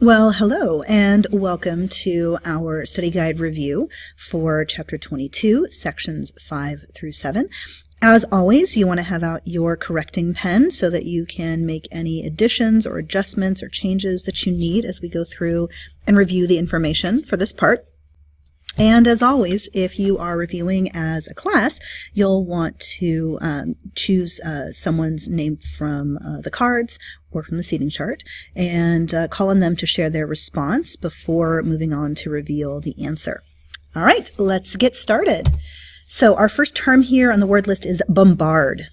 Well, hello, and welcome to our study guide review for Chapter 22, Sections 5 through 7. As always, you want to have out your correcting pen so that you can make any additions or adjustments or changes that you need as we go through and review the information for this part. And as always, if you are reviewing as a class, you'll want to choose someone's name from the cards or from the seating chart and call on them to share their response before moving on to reveal the answer. All right, let's get started. So our first term here on the word list is bombard.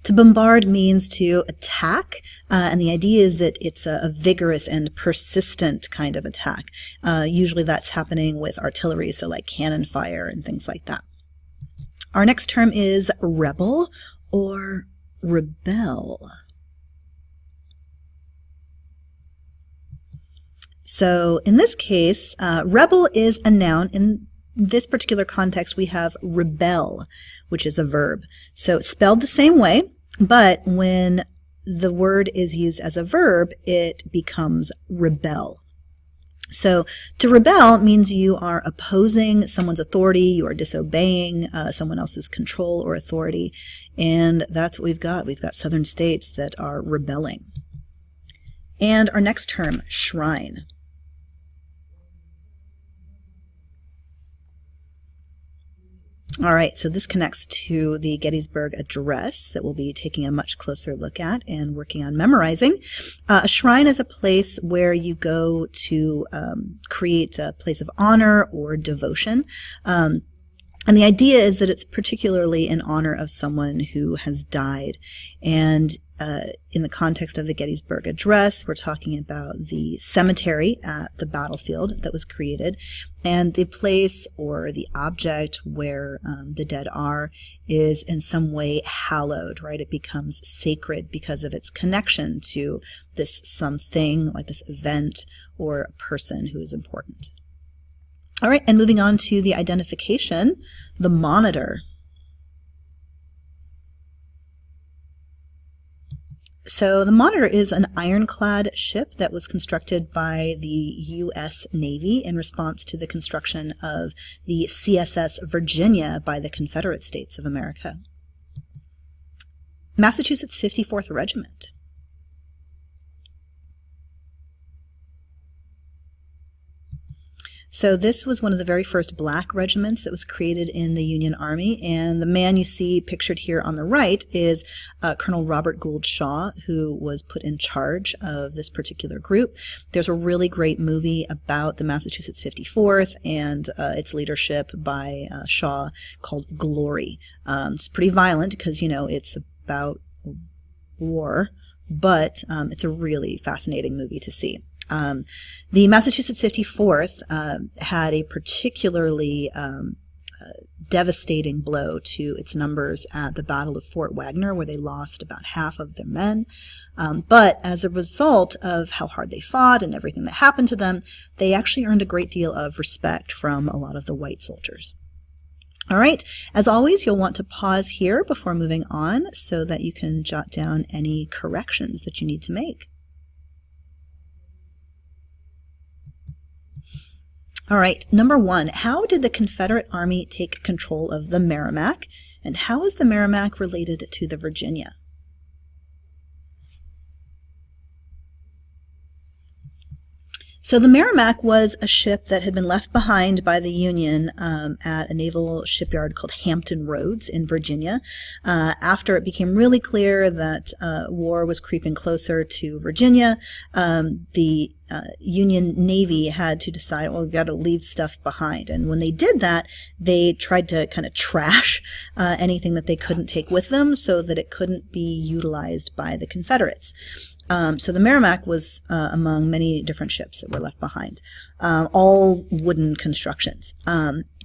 To bombard means to attack, and the idea is that it's a vigorous and persistent kind of attack. Usually that's happening with artillery, so like cannon fire and things like that. Our next term is rebel or rebel. So in this case, rebel is a noun. In this particular context, we have rebel, which is a verb. So it's spelled the same way, but when the word is used as a verb, it becomes rebel. So to rebel means you are opposing someone's authority, you are disobeying someone else's control or authority, and that's what we've got. We've got southern states that are rebelling. And our next term, shrine. All right, so this connects to the Gettysburg Address that we'll be taking a much closer look at and working on memorizing. A shrine is a place where you go to create a place of honor or devotion. And the idea is that it's particularly in honor of someone who has died. And in the context of the Gettysburg Address, we're talking about the cemetery at the battlefield that was created, and the place or the object where the dead are is in some way hallowed, right? It becomes sacred because of its connection to this something, like this event or a person who is important. All right, and moving on to the identification, the monitor. So the Monitor is an ironclad ship that was constructed by the U.S. Navy in response to the construction of the CSS Virginia by the Confederate States of America. Massachusetts 54th Regiment. So this was one of the very first black regiments that was created in the Union Army, and the man you see pictured here on the right is Colonel Robert Gould Shaw, who was put in charge of this particular group. There's a really great movie about the Massachusetts 54th and its leadership by Shaw called Glory. It's pretty violent because, you know, it's about war, but it's a really fascinating movie to see. The Massachusetts 54th had a particularly devastating blow to its numbers at the Battle of Fort Wagner, where they lost about half of their men. But as a result of how hard they fought and everything that happened to them, they actually earned a great deal of respect from a lot of the white soldiers. All right, as always, you'll want to pause here before moving on so that you can jot down any corrections that you need to make. All right, number one, how did the Confederate Army take control of the Merrimack, and how is the Merrimack related to the Virginia? So the Merrimack was a ship that had been left behind by the Union at a naval shipyard called Hampton Roads in Virginia. After it became really clear that war was creeping closer to Virginia, the Union Navy had to decide, well, we've got to leave stuff behind. And when they did that, they tried to kind of trash anything that they couldn't take with them so that it couldn't be utilized by the Confederates. So the Merrimack was among many different ships that were left behind, all wooden constructions.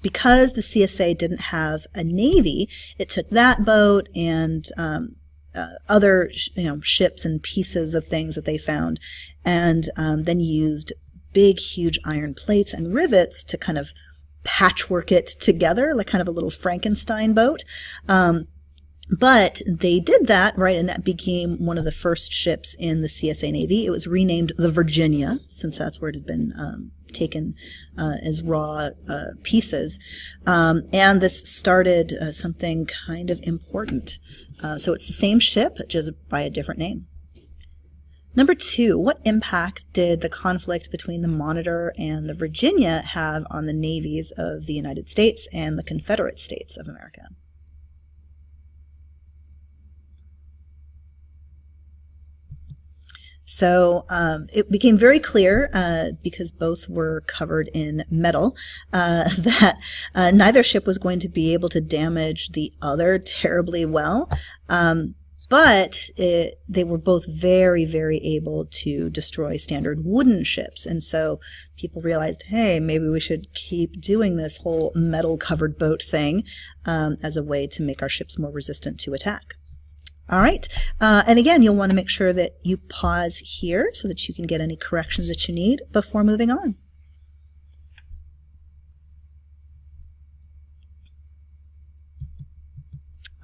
Because the CSA didn't have a navy, it took that boat and other ships and pieces of things that they found, and then used big, huge iron plates and rivets to kind of patchwork it together, like kind of a little Frankenstein boat. But they did that, right, and that became one of the first ships in the CSA Navy. It was renamed the Virginia, since that's where it had been taken as raw pieces. And this started something kind of important. So it's the same ship, just by a different name. Number 2, what impact did the conflict between the Monitor and the Virginia have on the navies of the United States and the Confederate States of America? So it became very clear, because both were covered in metal, that neither ship was going to be able to damage the other terribly well. But they were both very, very able to destroy standard wooden ships. And so people realized, hey, maybe we should keep doing this whole metal-covered boat thing as a way to make our ships more resistant to attack. All right, and again, you'll want to make sure that you pause here so that you can get any corrections that you need before moving on.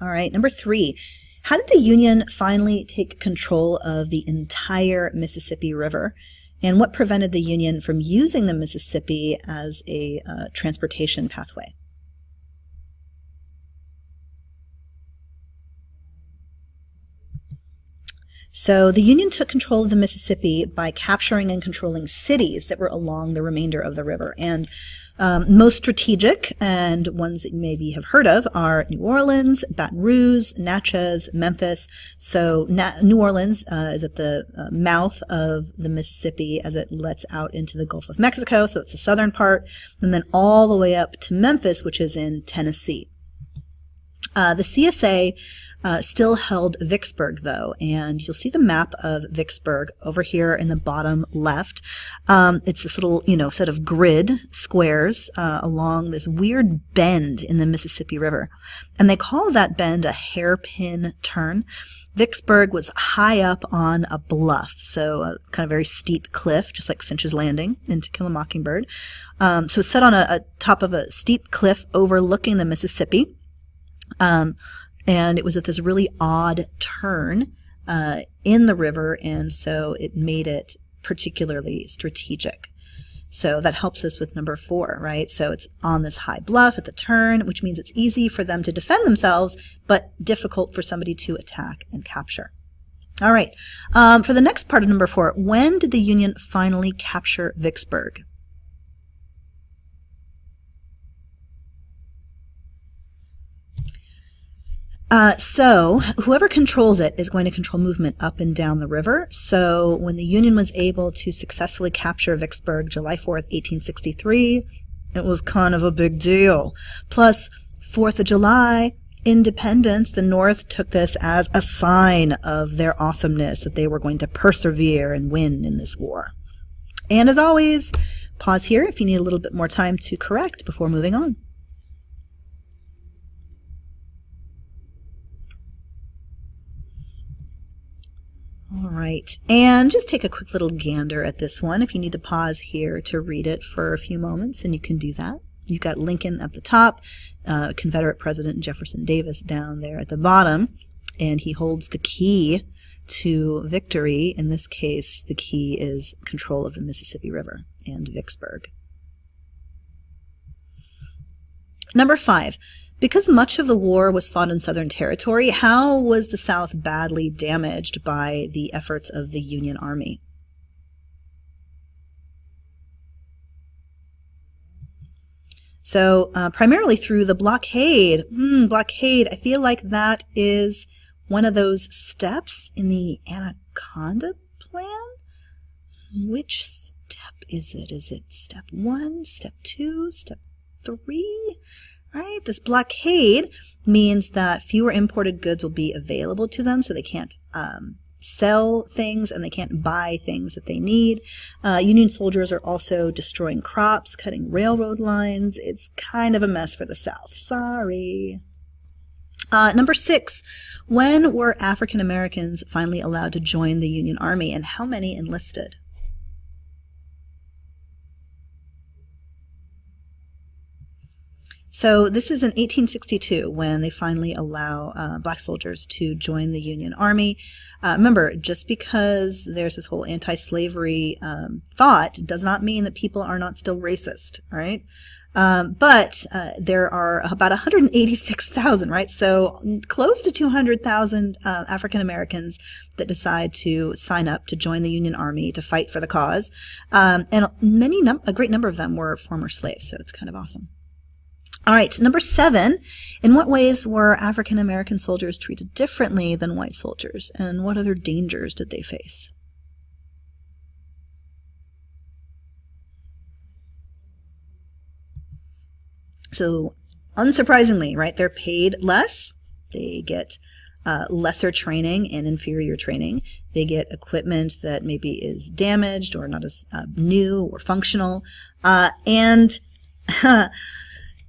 All right, number 3, how did the Union finally take control of the entire Mississippi River? And what prevented the Union from using the Mississippi as a transportation pathway? So the Union took control of the Mississippi by capturing and controlling cities that were along the remainder of the river. And most strategic, and ones that you maybe have heard of, are New Orleans, Baton Rouge, Natchez, Memphis. So New Orleans is at the mouth of the Mississippi as it lets out into the Gulf of Mexico. So it's the southern part. And then all the way up to Memphis, which is in Tennessee. The CSA still held Vicksburg, though, and you'll see the map of Vicksburg over here in the bottom left. It's this little, set of grid squares along this weird bend in the Mississippi River, and they call that bend a hairpin turn. Vicksburg was high up on a bluff, so a kind of very steep cliff, just like Finch's Landing in To Kill a Mockingbird. So it's set on a top of a steep cliff overlooking the Mississippi. And it was at this really odd turn in the river, and so it made it particularly strategic. So that helps us with number 4, right? So it's on this high bluff at the turn, which means it's easy for them to defend themselves, but difficult for somebody to attack and capture. All right, for the next part of number 4, when did the Union finally capture Vicksburg? So whoever controls it is going to control movement up and down the river. So when the Union was able to successfully capture Vicksburg July 4th, 1863, it was kind of a big deal. Plus, 4th of July, independence, the North took this as a sign of their awesomeness, that they were going to persevere and win in this war. And as always, pause here if you need a little bit more time to correct before moving on. All right, and just take a quick little gander at this one. If you need to pause here to read it for a few moments, and you can do that. You've got Lincoln at the top, Confederate President Jefferson Davis down there at the bottom, and he holds the key to victory. In this case, the key is control of the Mississippi River and Vicksburg. Number 5. Because much of the war was fought in Southern territory, how was the South badly damaged by the efforts of the Union Army? So primarily through the blockade. Blockade, I feel like that is one of those steps in the Anaconda Plan. Which step is it? Is it step 1, step 2, step 3? Right? This blockade means that fewer imported goods will be available to them, so they can't sell things and they can't buy things that they need. Union soldiers are also destroying crops, cutting railroad lines. It's kind of a mess for the South. Sorry. Number 6, when were African Americans finally allowed to join the Union Army, and how many enlisted? So this is in 1862 when they finally allow black soldiers to join the Union Army. Remember, just because there's this whole anti-slavery thought does not mean that people are not still racist, right? But there are about 186,000, right? So close to 200,000 African Americans that decide to sign up to join the Union Army to fight for the cause. And a great number of them were former slaves, so it's kind of awesome. All right, number 7, in what ways were African American soldiers treated differently than white soldiers, and what other dangers did they face? So, unsurprisingly, right, they're paid less, they get lesser training and inferior training, they get equipment that maybe is damaged or not as new or functional, and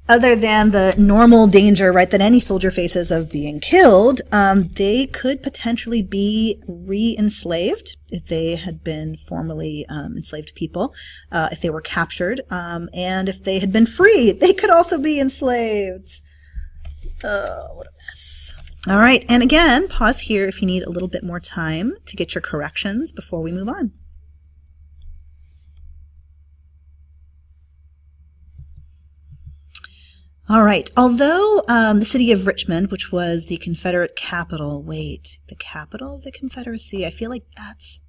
other than the normal danger, right, that any soldier faces of being killed, they could potentially be re-enslaved if they had been formerly enslaved people, if they were captured, and if they had been free, they could also be enslaved. Oh, what a mess. All right, and again, pause here if you need a little bit more time to get your corrections before we move on. All right, although the city of Richmond, which was the Confederate capital, wait, the capital of the Confederacy, I feel like that's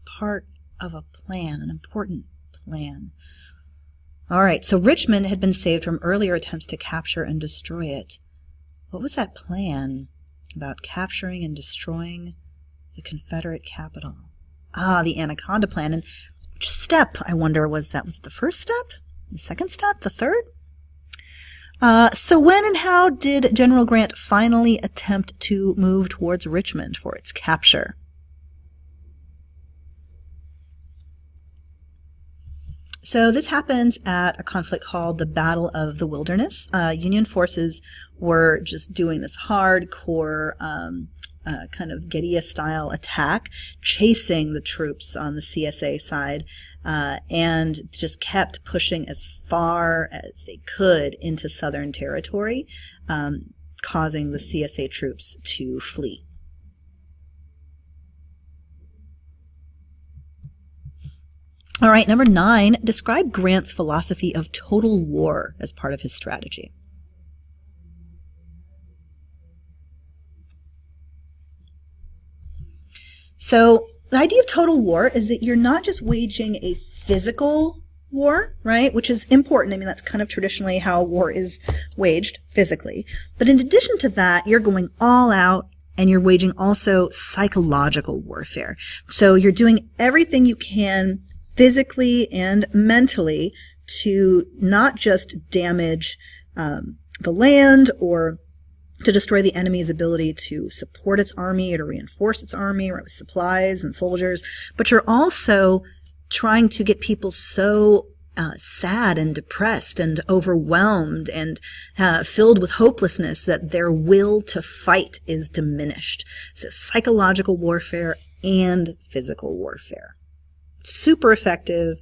part of a plan, an important plan. All right, so Richmond had been saved from earlier attempts to capture and destroy it. What was that plan about capturing and destroying the Confederate capital? Ah, the Anaconda Plan. And which step, I wonder, was that? Was it the first step? The second step? The third? So when and how did General Grant finally attempt to move towards Richmond for its capture? So this happens at a conflict called the Battle of the Wilderness. Union forces were just doing this hardcore kind of guerrilla-style attack, chasing the troops on the CSA side, and just kept pushing as far as they could into Southern territory, causing the CSA troops to flee. All right, number 9, describe Grant's philosophy of total war as part of his strategy. So the idea of total war is that you're not just waging a physical war, right, which is important. I mean, that's kind of traditionally how war is waged, physically. But in addition to that, you're going all out and you're waging also psychological warfare. So you're doing everything you can physically and mentally to not just damage the land or to destroy the enemy's ability to support its army or to reinforce its army with supplies and soldiers, but you're also trying to get people so sad and depressed and overwhelmed and filled with hopelessness that their will to fight is diminished. So psychological warfare and physical warfare. Super effective,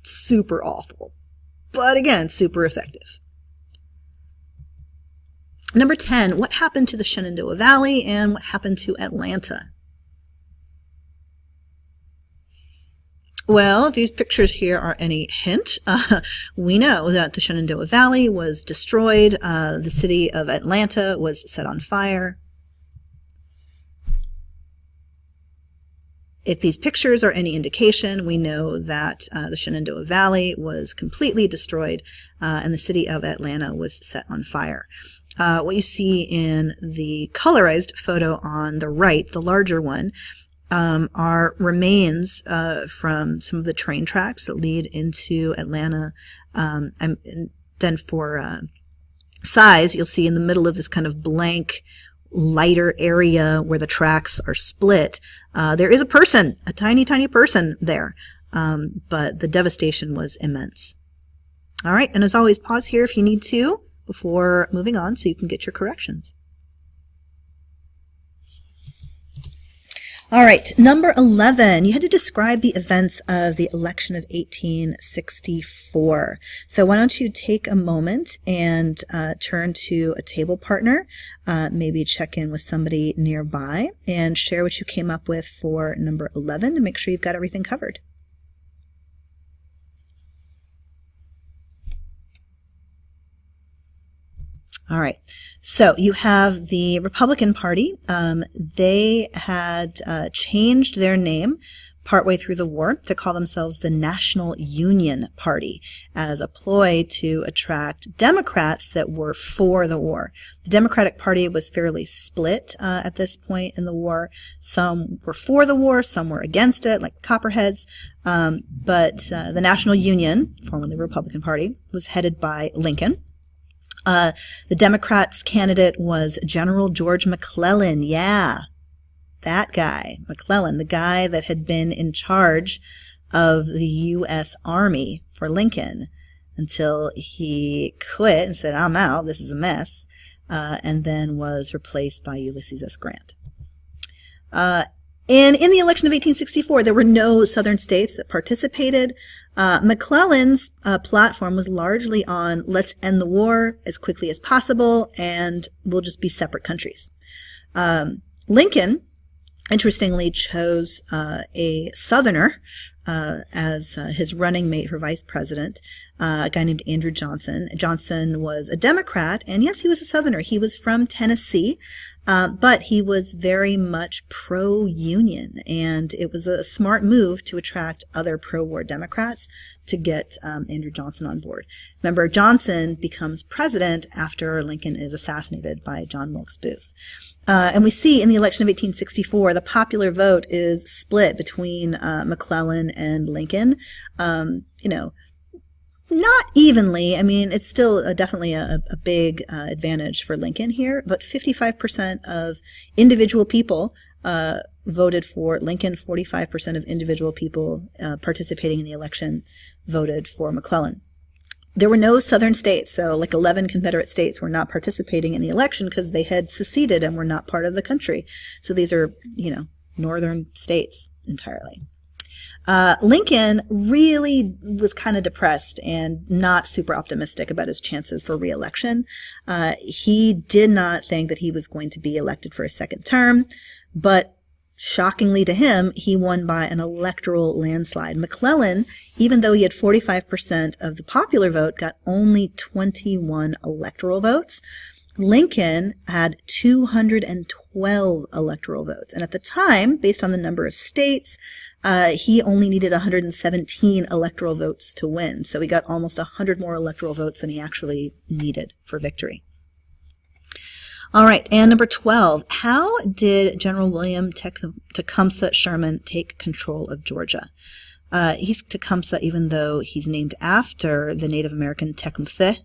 super awful, but again, super effective. Number 10, what happened to the Shenandoah Valley and what happened to Atlanta? Well, these pictures here are any hint. We know that the Shenandoah Valley was destroyed. The city of Atlanta was set on fire. If these pictures are any indication, we know that the Shenandoah Valley was completely destroyed and the city of Atlanta was set on fire. What you see in the colorized photo on the right, the larger one, are remains from some of the train tracks that lead into Atlanta. And then for size, you'll see in the middle of this kind of blank, lighter area where the tracks are split, there is a person, a tiny, tiny person there. But the devastation was immense. All right, and as always, pause here if you need to before moving on so you can get your corrections. All right, number 11, you had to describe the events of the election of 1864. So why don't you take a moment and turn to a table partner, maybe check in with somebody nearby, and share what you came up with for number 11 to make sure you've got everything covered. All right, so you have the Republican Party. They had changed their name partway through the war to call themselves the National Union Party as a ploy to attract Democrats that were for the war. The Democratic Party was fairly split at this point in the war. Some were for the war, some were against it, like the Copperheads. But the National Union, formerly the Republican Party, was headed by Lincoln. The Democrats' candidate was General George McClellan. Yeah, that guy, McClellan, the guy that had been in charge of the U.S. Army for Lincoln until he quit and said, I'm out, this is a mess, and then was replaced by Ulysses S. Grant. And in the election of 1864, there were no southern states that participated. McClellan's platform was largely on let's end the war as quickly as possible and we'll just be separate countries. Lincoln, interestingly, chose a southerner as his running mate for vice president, a guy named Andrew Johnson. Johnson was a Democrat, and yes, he was a southerner. He was from Tennessee, but he was very much pro-union, and it was a smart move to attract other pro-war Democrats to get Andrew Johnson on board. Remember, Johnson becomes president after Lincoln is assassinated by John Wilkes Booth. And we see in the election of 1864, the popular vote is split between McClellan and Lincoln. Not evenly. I mean, it's still definitely a big advantage for Lincoln here, but 55% of individual people voted for Lincoln, 45% of individual people participating in the election voted for McClellan. There were no southern states, so like 11 Confederate states were not participating in the election because they had seceded and were not part of the country. So these are, northern states entirely. Lincoln really was kind of depressed and not super optimistic about his chances for re-election. He did not think that he was going to be elected for a second term, but shockingly to him, he won by an electoral landslide. McClellan, even though he had 45% of the popular vote, got only 21 electoral votes. Lincoln had 212 electoral votes. And at the time, based on the number of states, he only needed 117 electoral votes to win. So he got almost 100 more electoral votes than he actually needed for victory. All right, and number 12, how did General William Tecumseh Sherman take control of Georgia? He's Tecumseh even though he's named after the Native American Tecumseh,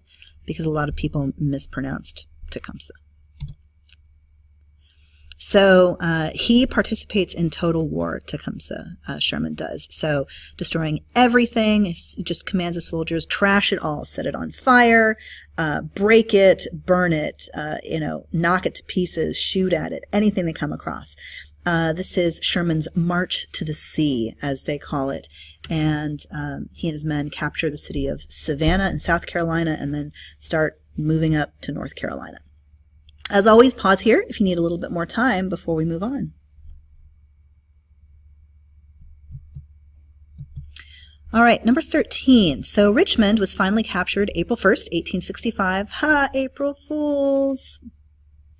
because a lot of people mispronounced Tecumseh. So he participates in total war, Tecumseh Sherman does. So destroying everything, he just commands his soldiers, trash it all, set it on fire, break it, burn it, knock it to pieces, shoot at it, anything they come across. This is Sherman's March to the Sea, as they call it. And he and his men capture the city of Savannah in South Carolina and then start moving up to North Carolina. As always, pause here if you need a little bit more time before we move on. All right, number 13. So Richmond was finally captured April 1st, 1865. Ha, April Fools.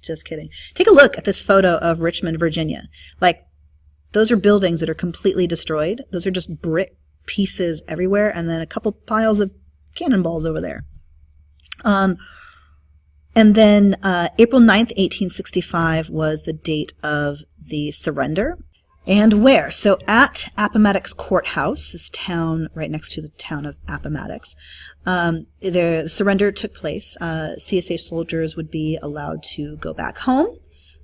Just kidding. Take a look at this photo of Richmond, Virginia. Like, those are buildings that are completely destroyed. Those are just brick pieces everywhere, and then a couple piles of cannonballs over there. And then April 9th, 1865 was the date of the surrender. And where? So at Appomattox Courthouse, this town right next to the town of Appomattox, the surrender took place. CSA soldiers would be allowed to go back home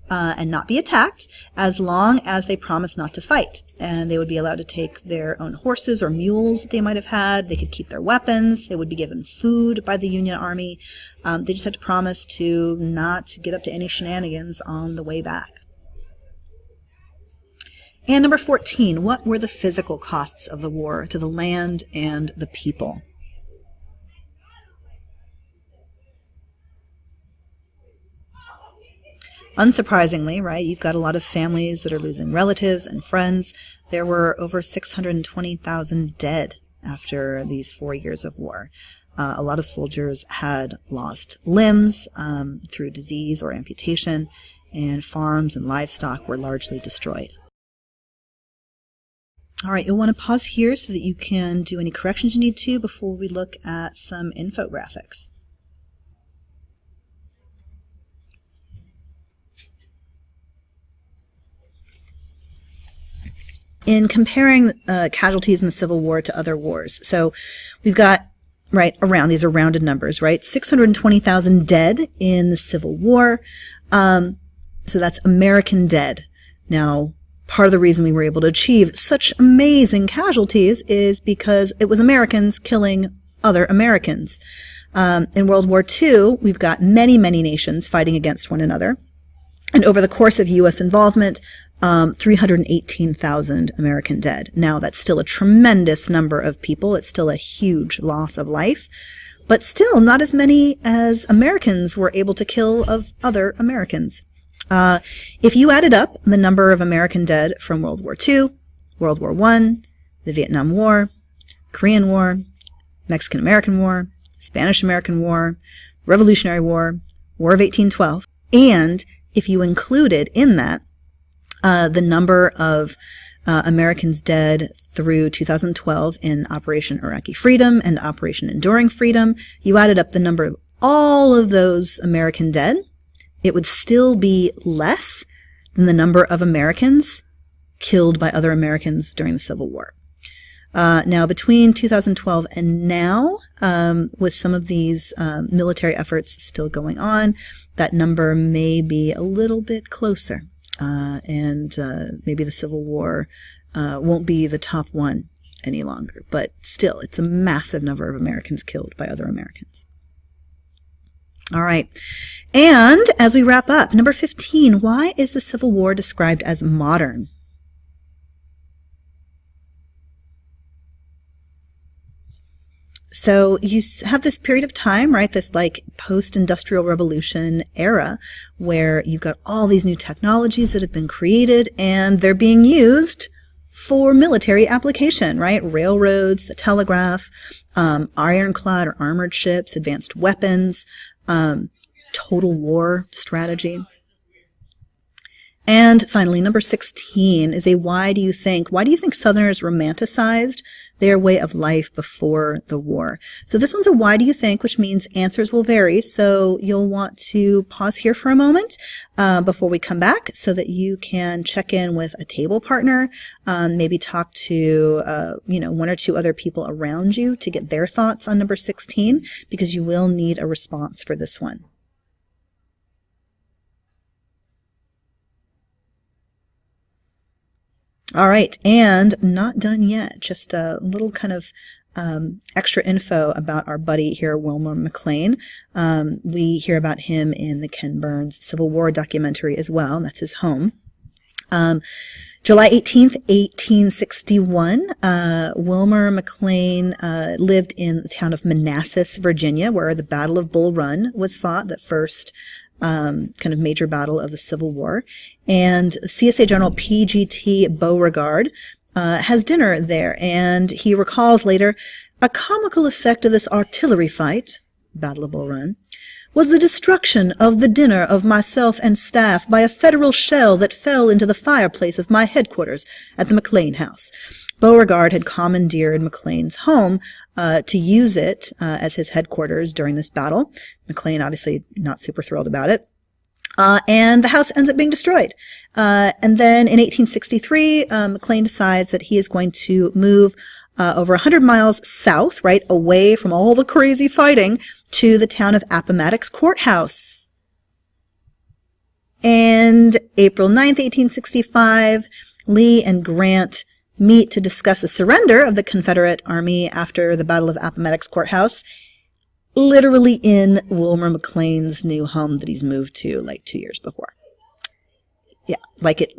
and not be attacked as long as they promised not to fight. And they would be allowed to take their own horses or mules that they might have had. They could keep their weapons. They would be given food by the Union Army. They just had to promise to not get up to any shenanigans on the way back. And number 14, what were the physical costs of the war to the land and the people? Unsurprisingly, right, you've got a lot of families that are losing relatives and friends. There were over 620,000 dead after these 4 years of war. A lot of soldiers had lost limbs through disease or amputation, and farms and livestock were largely destroyed. All right, you'll want to pause here so that you can do any corrections you need to before we look at some infographics. In comparing casualties in the Civil War to other wars, so we've got, right, these are rounded numbers, right? 620,000 dead in the Civil War. So that's American dead. Now, part of the reason we were able to achieve such amazing casualties is because it was Americans killing other Americans. In World War II, we've got many, many nations fighting against one another. And over the course of U.S. involvement, 318,000 American dead. Now, that's still a tremendous number of people. It's still a huge loss of life, but still not as many as Americans were able to kill of other Americans. If you added up the number of American dead from World War II, World War I, the Vietnam War, Korean War, Mexican-American War, Spanish-American War, Revolutionary War, War of 1812, and if you included in that the number of Americans dead through 2012 in Operation Iraqi Freedom and Operation Enduring Freedom, you added up the number of all of those American dead, it would still be less than the number of Americans killed by other Americans during the Civil War. Now, between 2012 and now, with some of these military efforts still going on, that number may be a little bit closer. And maybe the Civil War won't be the top one any longer. But still, it's a massive number of Americans killed by other Americans. All right. And as we wrap up, number 15, why is the Civil War described as modern? So you have this period of time, right, this like post-industrial revolution era where you've got all these new technologies that have been created and they're being used for military application, right? Railroads, the telegraph, ironclad or armored ships, advanced weapons, total war strategy. And finally, number 16 is a why do you think Southerners romanticized their way of life before the war? So this one's a why do you think, which means answers will vary. So you'll want to pause here for a moment before we come back so that you can check in with a table partner, maybe talk to, one or two other people around you to get their thoughts on number 16, because you will need a response for this one. All right, and not done yet. Just a little kind of extra info about our buddy here, Wilmer McLean. We hear about him in the Ken Burns Civil War documentary as well. That's his home. July 18th, 1861, Wilmer McLean lived in the town of Manassas, Virginia, where the Battle of Bull Run was fought, that first kind of major battle of the Civil War. And CSA General P.G.T. Beauregard has dinner there, and he recalls later, a comical effect of this artillery fight, Battle of Bull Run, was the destruction of the dinner of myself and staff by a Federal shell that fell into the fireplace of my headquarters at the McLean House. Beauregard had commandeered McLean's home to use it as his headquarters during this battle. McLean obviously not super thrilled about it. And the house ends up being destroyed. And then in 1863, McLean decides that he is going to move over 100 miles south, right, away from all the crazy fighting, to the town of Appomattox Courthouse. And April 9th, 1865, Lee and Grant meet to discuss the surrender of the Confederate Army after the Battle of Appomattox Courthouse, literally in Wilmer McLean's new home that he's moved to like 2 years before. Yeah, like it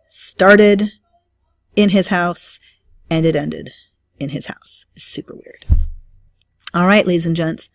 started in his house, and it ended in his house. It's super weird. All right, ladies and gents.